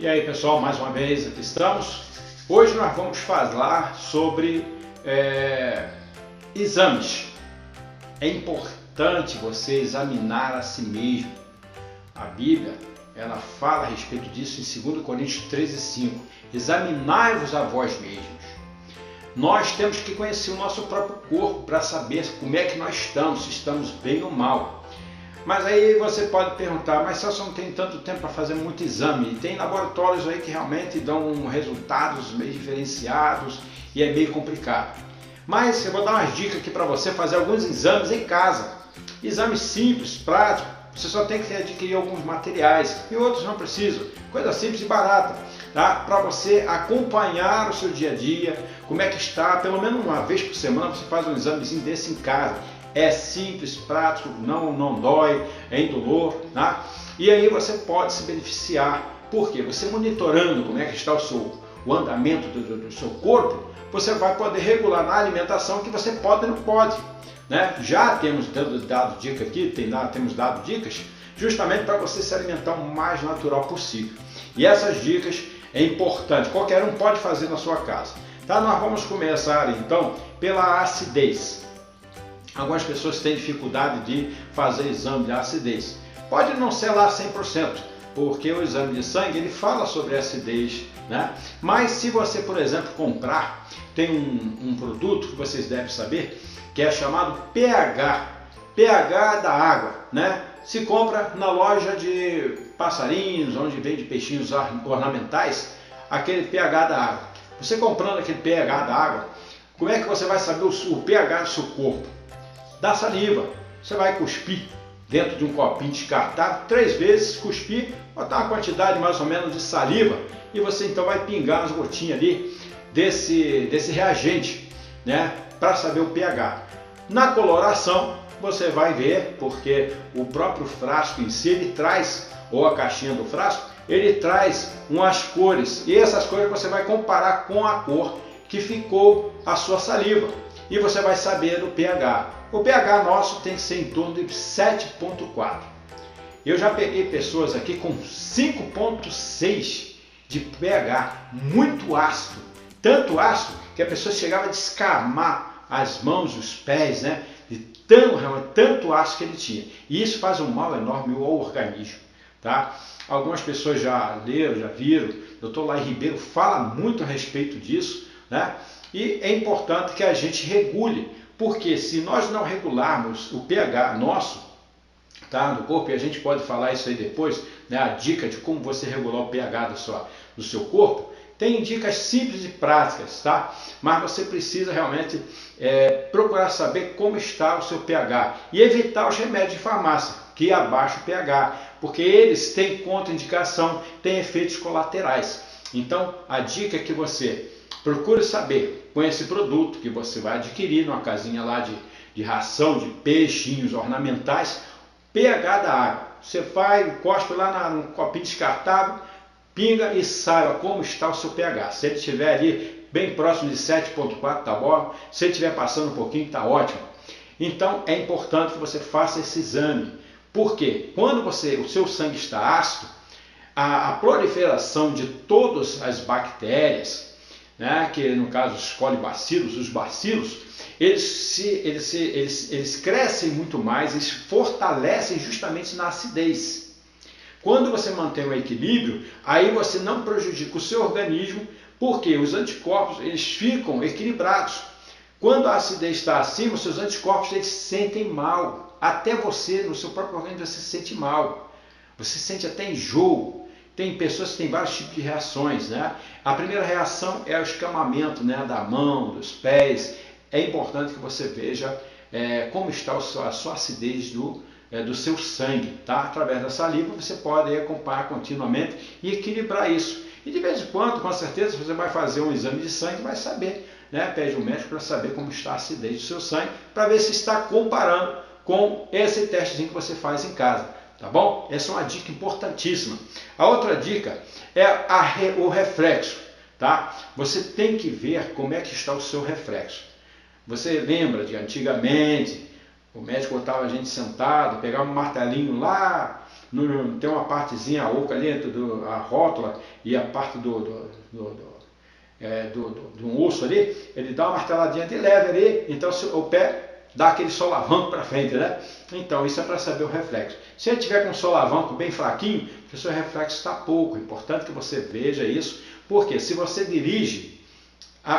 E aí pessoal, mais uma vez aqui estamos. Hoje nós vamos falar sobre exames. É importante você examinar a si mesmo. A Bíblia, ela fala a respeito disso em 2 Coríntios 13:5. Examinai-vos a vós mesmos. Nós temos que conhecer o nosso próprio corpo para saber como é que nós estamos, se estamos bem ou mal. Mas aí você pode perguntar, mas Celso, não tem tanto tempo para fazer muito exame. E tem laboratórios aí que realmente dão resultados meio diferenciados e é meio complicado. Mas eu vou dar umas dicas aqui para você fazer alguns exames em casa. Exames simples, práticos. Você só tem que adquirir alguns materiais e outros não precisam. Coisa simples e barata, tá? Para você acompanhar o seu dia a dia, como é que está. Pelo menos uma vez por semana você faz um examezinho desse em casa. É simples, prático, não dói, é indolor, tá? E aí você pode se beneficiar. Por quê? Você monitorando como é que está o andamento do seu corpo, você vai poder regular na alimentação que você pode e não pode. Né? Já temos dado dica aqui, temos dado dicas justamente para você se alimentar o mais natural possível. E essas dicas é importante, qualquer um pode fazer na sua casa. Tá? Nós vamos começar então pela acidez. Algumas pessoas têm dificuldade de fazer exame de acidez. Pode não ser lá 100%, porque o exame de sangue ele fala sobre acidez, né? Mas se você, por exemplo, comprar, tem um produto que vocês devem saber, que é chamado pH, pH da água, né? Se compra na loja de passarinhos, onde vende peixinhos ornamentais, aquele pH da água. Você comprando aquele pH da água, como é que você vai saber o pH do seu corpo? Da saliva. Você vai cuspir dentro de um copinho descartável 3 vezes, cuspir, botar uma quantidade mais ou menos de saliva e você então vai pingar as gotinhas ali desse reagente, né, para saber o pH. Na coloração você vai ver, porque o próprio frasco em si ele traz, ou a caixinha do frasco, ele traz umas cores e essas cores você vai comparar com a cor que ficou a sua saliva e você vai saber o pH. O pH nosso tem que ser em torno de 7,4. Eu já peguei pessoas aqui com 5,6 de pH, muito ácido. Tanto ácido que a pessoa chegava a descamar as mãos e os pés, né? De tanto ácido que ele tinha. E isso faz um mal enorme ao organismo. Tá? Algumas pessoas já leram, já viram. O Dr. Laí Ribeiro fala muito a respeito disso, né? E é importante que a gente regule. Porque se nós não regularmos o pH nosso, tá, do corpo, e a gente pode falar isso aí depois, né, a dica de como você regular o pH do seu corpo, tem dicas simples e práticas, tá? Mas você precisa realmente procurar saber como está o seu pH e evitar os remédios de farmácia, que abaixam o pH, porque eles têm contraindicação, têm efeitos colaterais. Então, a dica é que você procure saber com esse produto que você vai adquirir numa casinha lá de ração de peixinhos ornamentais, pH da água. Você vai, encosta lá no copinho descartável, pinga e saiba como está o seu pH. Se ele estiver ali bem próximo de 7,4, tá bom. Se ele estiver passando um pouquinho, tá ótimo. Então é importante que você faça esse exame. Porque quando o seu sangue está ácido, a proliferação de todas as bactérias, né, que no caso os colibacilos, os bacilos, eles crescem muito mais, eles fortalecem justamente na acidez. Quando você mantém o equilíbrio, aí você não prejudica o seu organismo, porque os anticorpos eles ficam equilibrados. Quando a acidez está acima, os seus anticorpos eles se sentem mal. Até você, no seu próprio organismo, você se sente mal. Você sente até enjoo. Tem pessoas que têm vários tipos de reações, né? A primeira reação é o escamamento, né, da mão, dos pés. É importante que você veja como está a sua acidez do seu sangue, tá? Através da saliva você pode acompanhar continuamente e equilibrar isso. E de vez em quando, com certeza, você vai fazer um exame de sangue e vai saber, né? Pede um médico para saber como está a acidez do seu sangue, para ver se está comparando com esse testezinho que você faz em casa. Tá bom? Essa é uma dica importantíssima. A outra dica é o reflexo. Tá? Você tem que ver como é que está o seu reflexo. Você lembra de antigamente, o médico botava a gente sentado, pegava um martelinho lá tem uma partezinha oca ali entre a rótula e a parte do osso ali, ele dá uma marteladinha de leve ali, então o pé dá aquele solavanco para frente, né? Então isso é para saber o reflexo. Se ele tiver com um solavanco bem fraquinho, o seu reflexo está pouco. É importante que você veja isso, porque se você dirige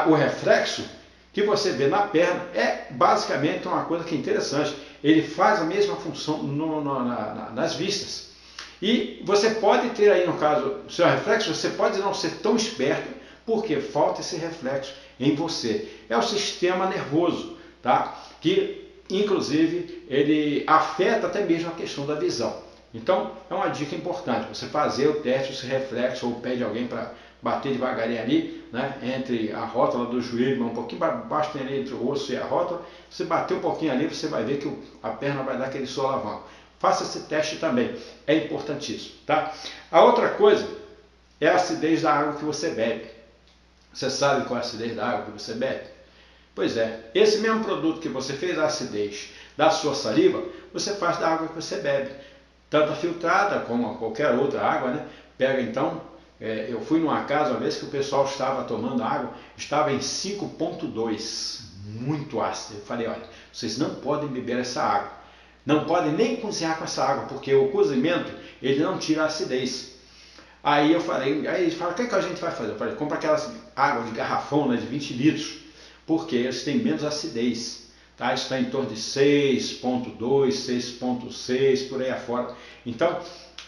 o reflexo que você vê na perna, é basicamente uma coisa que é interessante. Ele faz a mesma função nas vistas. E você pode ter aí, no caso, o seu reflexo, você pode não ser tão esperto, porque falta esse reflexo em você. É o sistema nervoso, tá? Que, inclusive, ele afeta até mesmo a questão da visão. Então, é uma dica importante, você fazer o teste, esse reflexo, ou pede alguém para bater devagarinho ali, né, entre a rótula do joelho, um pouquinho baixo ali entre o osso e a rótula, você bater um pouquinho ali, você vai ver que a perna vai dar aquele solavanco. Faça esse teste também, é importantíssimo, tá? A outra coisa é a acidez da água que você bebe. Você sabe qual é a acidez da água que você bebe? Pois é, esse mesmo produto que você fez a acidez da sua saliva, você faz da água que você bebe. Tanto a filtrada como qualquer outra água, né? Pega então, eu fui numa casa uma vez que o pessoal estava tomando água, estava em 5,2, muito ácido. Eu falei, olha, vocês não podem beber essa água. Não podem nem cozinhar com essa água, porque o cozimento, ele não tira a acidez. Aí eu falei, aí eles falaram, o que, é que a gente vai fazer? Eu falei, compra aquelas águas de garrafão, né, de 20 litros, porque eles têm menos acidez. Tá? Está em torno de 6,2, 6,6, por aí afora. Então,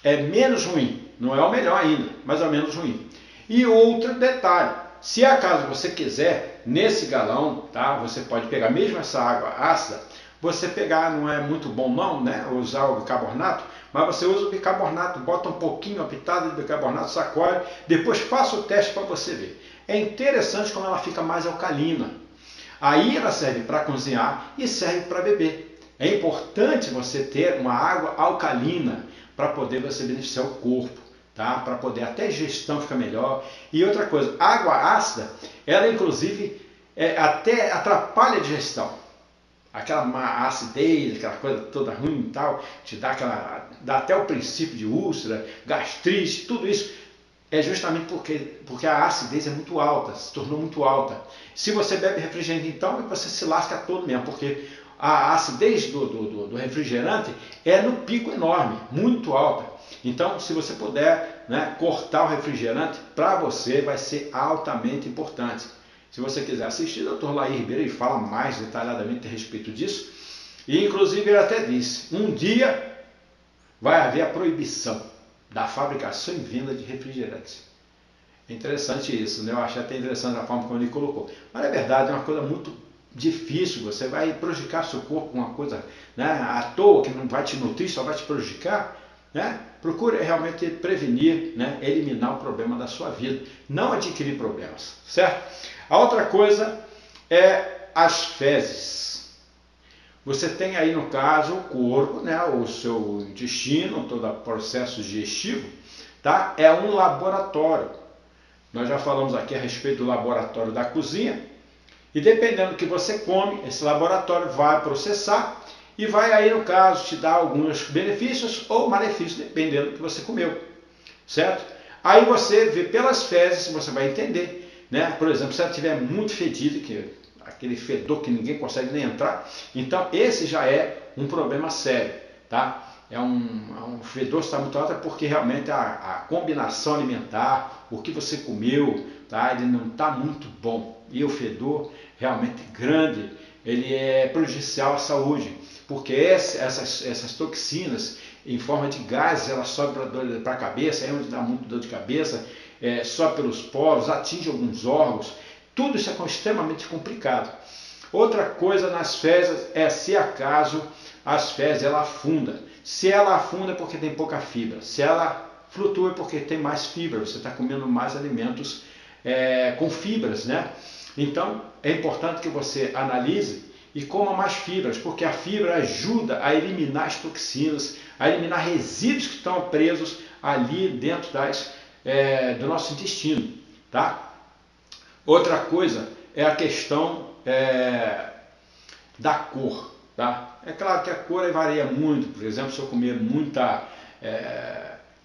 é menos ruim. Não é o melhor ainda, mas é menos ruim. E outro detalhe, se acaso você quiser, nesse galão, tá, você pode pegar mesmo essa água ácida, você pegar, não é muito bom não, né, usar o bicarbonato, mas você usa o bicarbonato, bota um pouquinho, uma pitada de bicarbonato, sacode, depois faça o teste para você ver. É interessante como ela fica mais alcalina. Aí ela serve para cozinhar e serve para beber. É importante você ter uma água alcalina para poder você beneficiar o corpo, tá? Para poder até a digestão ficar melhor. E outra coisa, água ácida, ela inclusive até atrapalha a digestão. Aquela acidez, aquela coisa toda ruim e tal, te dá até o princípio de úlcera, gastrite, tudo isso. É justamente porque a acidez é muito alta, se tornou muito alta. Se você bebe refrigerante, então, você se lasca todo mesmo, porque a acidez do refrigerante é no pico enorme, muito alta. Então, se você puder, né, cortar o refrigerante, para você vai ser altamente importante. Se você quiser assistir, o Dr. Laí Ribeiro, ele fala mais detalhadamente a respeito disso. E, inclusive, ele até disse, um dia vai haver a proibição da fabricação e venda de refrigerantes. É interessante isso, né? Eu achei até interessante a forma como ele colocou. Mas é verdade, é uma coisa muito difícil, você vai prejudicar seu corpo com uma coisa, né, à toa, que não vai te nutrir, só vai te prejudicar, né? Procure realmente prevenir, né, eliminar o problema da sua vida, não adquirir problemas, certo? A outra coisa é as fezes. Você tem aí, no caso, o corpo, né, o seu intestino, todo o processo digestivo, tá? É um laboratório. Nós já falamos aqui a respeito do laboratório da cozinha. E dependendo do que você come, esse laboratório vai processar e vai aí, no caso, te dar alguns benefícios ou malefícios, dependendo do que você comeu, certo? Aí você vê pelas fezes, você vai entender, né? Por exemplo, se ela estiver muito fedida, que aquele fedor que ninguém consegue nem entrar, então esse já é um problema sério, tá? É um fedor que está muito alto, é porque realmente a combinação alimentar, o que você comeu, tá? Ele não está muito bom. E o fedor realmente grande, ele é prejudicial à saúde, porque essas toxinas em forma de gases, elas sobem para a cabeça, é onde dá muito dor de cabeça, sobe pelos poros, atinge alguns órgãos, tudo isso é extremamente complicado. Outra coisa nas fezes é se acaso as fezes ela afunda. Se ela afunda é porque tem pouca fibra. Se ela flutua é porque tem mais fibra. Você está comendo mais alimentos com fibras, né? Então é importante que você analise e coma mais fibras, porque a fibra ajuda a eliminar as toxinas, a eliminar resíduos que estão presos ali dentro do nosso intestino, tá? Outra coisa é a questão da cor, tá? É claro que a cor varia muito. Por exemplo, se eu comer muita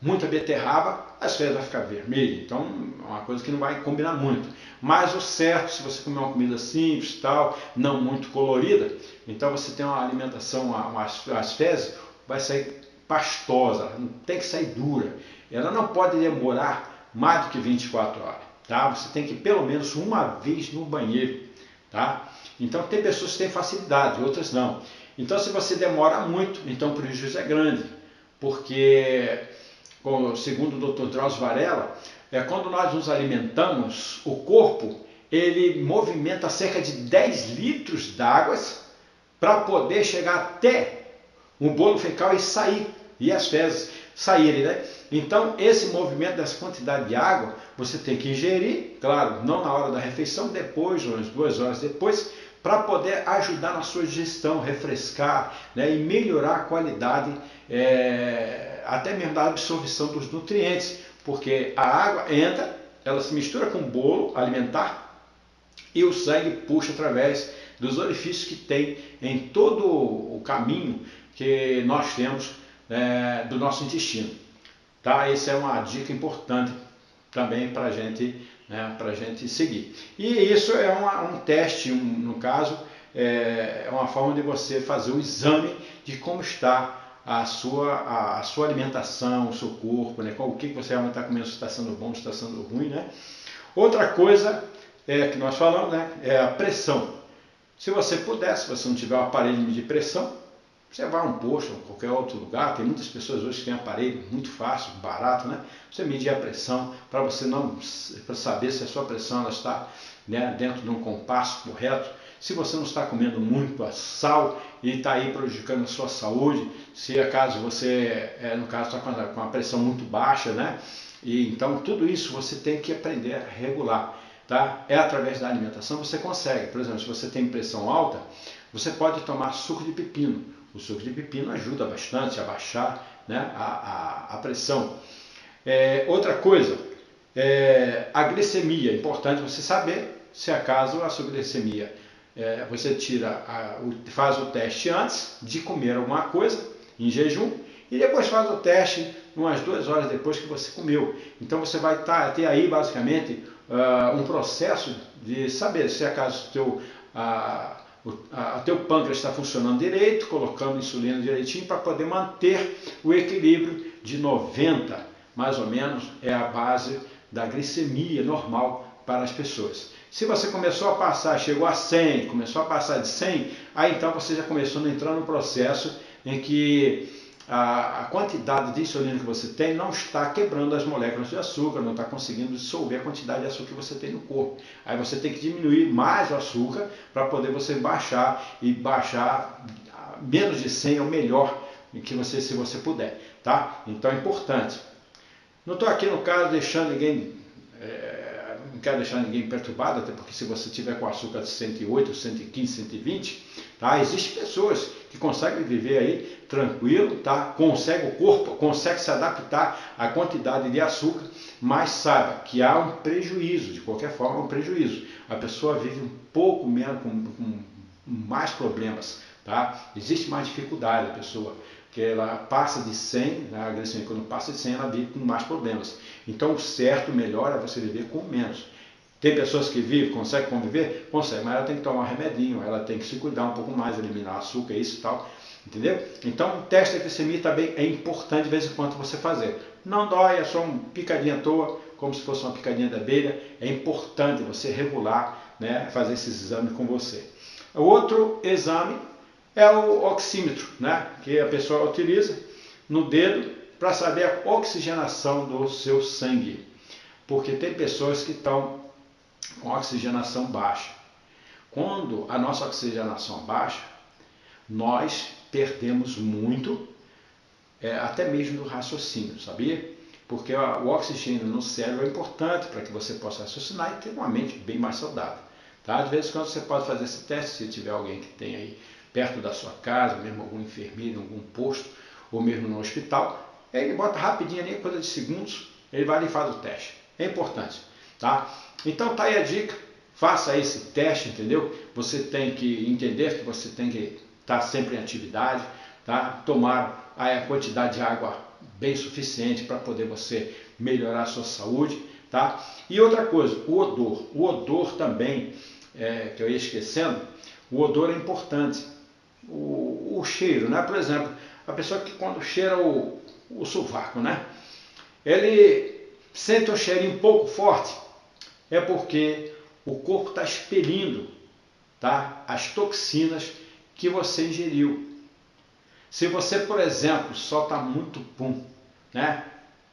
muita beterraba, as fezes vão ficar vermelhas. Então é uma coisa que não vai combinar muito. Mas o certo, se você comer uma comida simples, tal, não muito colorida, então você tem uma alimentação, as fezes vai sair pastosa, não tem que sair dura. Ela não pode demorar mais do que 24 horas. Tá? Você tem que ir pelo menos uma vez no banheiro. Tá? Então tem pessoas que têm facilidade, outras não. Então se você demora muito, então o prejuízo é grande. Porque, segundo o Dr. Drauzio Varela, quando nós nos alimentamos, o corpo ele movimenta cerca de 10 litros d'água para poder chegar até o bolo fecal e sair, e as fezes saírem, né? Então, esse movimento dessa quantidade de água, você tem que ingerir, claro, não na hora da refeição, depois, umas 2 horas depois, para poder ajudar na sua digestão, refrescar, né, e melhorar a qualidade, até mesmo da absorção dos nutrientes, porque a água entra, ela se mistura com o bolo alimentar e o sangue puxa através dos orifícios que tem em todo o caminho que nós temos do nosso intestino. Tá? Essa é uma dica importante também para a gente seguir. E isso é um teste, no caso, é uma forma de você fazer o exame de como está a sua alimentação, o seu corpo, né? O que você realmente está comendo, se está sendo bom, se está sendo ruim. Né? Outra coisa que nós falamos, né, é a pressão. Se você puder, se você não tiver um aparelho de medir pressão, você vai a um posto ou qualquer outro lugar, tem muitas pessoas hoje que têm aparelho muito fácil, barato, né? Você medir a pressão para você para saber se a sua pressão ela está, né, dentro de um compasso correto, se você não está comendo muito sal e está aí prejudicando a sua saúde, se acaso você, no caso, está com a pressão muito baixa, né? E então tudo isso você tem que aprender a regular. Tá? Através da alimentação você consegue. Por exemplo, se você tem pressão alta, você pode tomar suco de pepino. O suco de pepino ajuda bastante a baixar, né, a pressão. Outra coisa, a glicemia. É importante você saber se acaso a sua glicemia, você faz o teste antes de comer alguma coisa, em jejum, e depois faz o teste umas 2 horas depois que você comeu. Então você vai ter aí basicamente um processo de saber se acaso teu pâncreas está funcionando direito, colocando insulina direitinho para poder manter o equilíbrio de 90, mais ou menos, é a base da glicemia normal para as pessoas. Se você começou a passar, chegou a 100, começou a passar de 100, aí então você já começou a entrar no processo em que a quantidade de insulina que você tem não está quebrando as moléculas de açúcar, não está conseguindo dissolver a quantidade de açúcar que você tem no corpo. Aí você tem que diminuir mais o açúcar para poder você baixar menos de 100 é o melhor se você puder. Tá? Então é importante. Não estou aqui no caso deixando ninguém, não quero deixar ninguém perturbado, até porque se você tiver com açúcar de 108, 115, 120, tá? Existem pessoas que conseguem viver aí tranquilo, tá? O corpo consegue se adaptar à quantidade de açúcar, mas saiba que há um prejuízo, de qualquer forma, um prejuízo. A pessoa vive um pouco menos, com mais problemas, tá? Existe mais dificuldade, a pessoa, que ela passa de 100, a glicemia quando passa de 100, ela vive com mais problemas. Então o certo, o melhor é você viver com menos. Tem pessoas que vivem, conseguem conviver? Consegue, mas ela tem que tomar um remedinho, ela tem que se cuidar um pouco mais, eliminar açúcar, isso e tal, entendeu? Então o teste da glicemia também é importante de vez em quando você fazer. Não dói, é só uma picadinha à toa, como se fosse uma picadinha da abelha. É importante você regular, né, fazer esses exames com você. O outro exame é o oxímetro, né, que a pessoa utiliza no dedo para saber a oxigenação do seu sangue. Porque tem pessoas que estão com oxigenação baixa. Quando a nossa oxigenação baixa, nós perdemos muito, até mesmo do raciocínio, sabia? Porque o oxigênio no cérebro é importante para que você possa raciocinar e ter uma mente bem mais saudável. Tá? De vez em quando você pode fazer esse teste, se tiver alguém que tem aí perto da sua casa, mesmo algum enfermeiro, algum posto, ou mesmo no hospital, ele bota rapidinho ali, coisa de segundos, ele vai ali e faz o teste. É importante. Tá? Então tá aí a dica, faça esse teste, entendeu? Você tem que entender que você tem que estar sempre em atividade, tá? Tomar a quantidade de água bem suficiente para poder você melhorar a sua saúde, tá? E outra coisa, o odor também, que eu ia esquecendo, o odor é importante, o cheiro, né? Por exemplo, a pessoa que quando cheira o sovaco, né? Ele sente um cheirinho um pouco forte, é porque o corpo está expelindo, tá, as toxinas que você ingeriu. Se você, por exemplo, solta muito pum, né?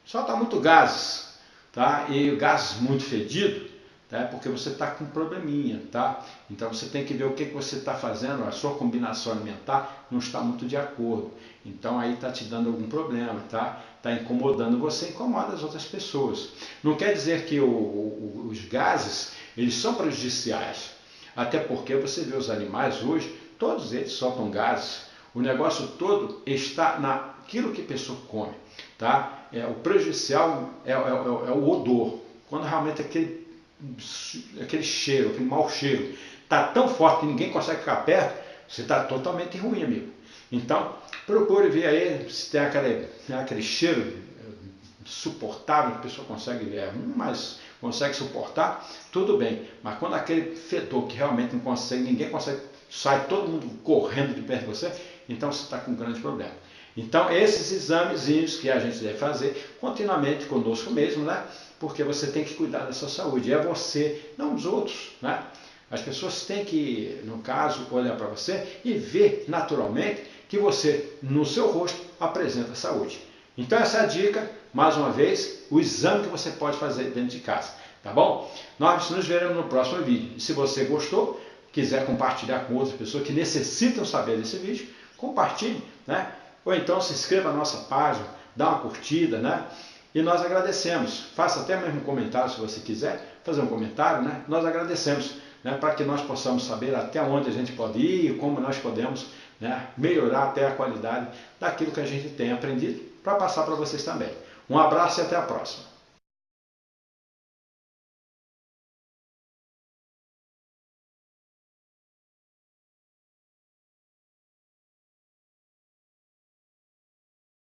Solta muito gases, tá? E gases muito fedidos, tá? Porque você está com um probleminha, tá? Então você tem que ver o que você está fazendo, a sua combinação alimentar não está muito de acordo. Então aí está te dando algum problema, tá? Está incomodando você, incomoda as outras pessoas. Não quer dizer que os gases, eles são prejudiciais. Até porque você vê os animais hoje, todos eles soltam gases. O negócio todo está naquilo que a pessoa come, tá? O prejudicial é o odor. Quando realmente aquele cheiro, aquele mau cheiro, está tão forte que ninguém consegue ficar perto, você está totalmente ruim, amigo. Então, procure ver aí se tem aquele cheiro suportável que a pessoa consegue ver, mas consegue suportar, tudo bem. Mas quando aquele fedor que realmente não consegue, ninguém consegue, sai todo mundo correndo de perto de você, então você está com um grande problema. Então, esses examezinhos que a gente deve fazer continuamente conosco mesmo, né? Porque você tem que cuidar da sua saúde. É você, não os outros, né? As pessoas têm que, no caso, olhar para você e ver naturalmente que você, no seu rosto, apresenta saúde. Então, essa é a dica, mais uma vez, o exame que você pode fazer dentro de casa, tá bom? Nós nos veremos no próximo vídeo. E se você gostou, quiser compartilhar com outras pessoas que necessitam saber desse vídeo, compartilhe, né? Ou então se inscreva na nossa página, dá uma curtida, né? E nós agradecemos. Faça até mesmo um comentário se você quiser fazer um comentário, né? Nós agradecemos, né? Para que nós possamos saber até onde a gente pode ir e como nós podemos, né, melhorar até a qualidade daquilo que a gente tem aprendido para passar para vocês também. Um abraço e até a próxima.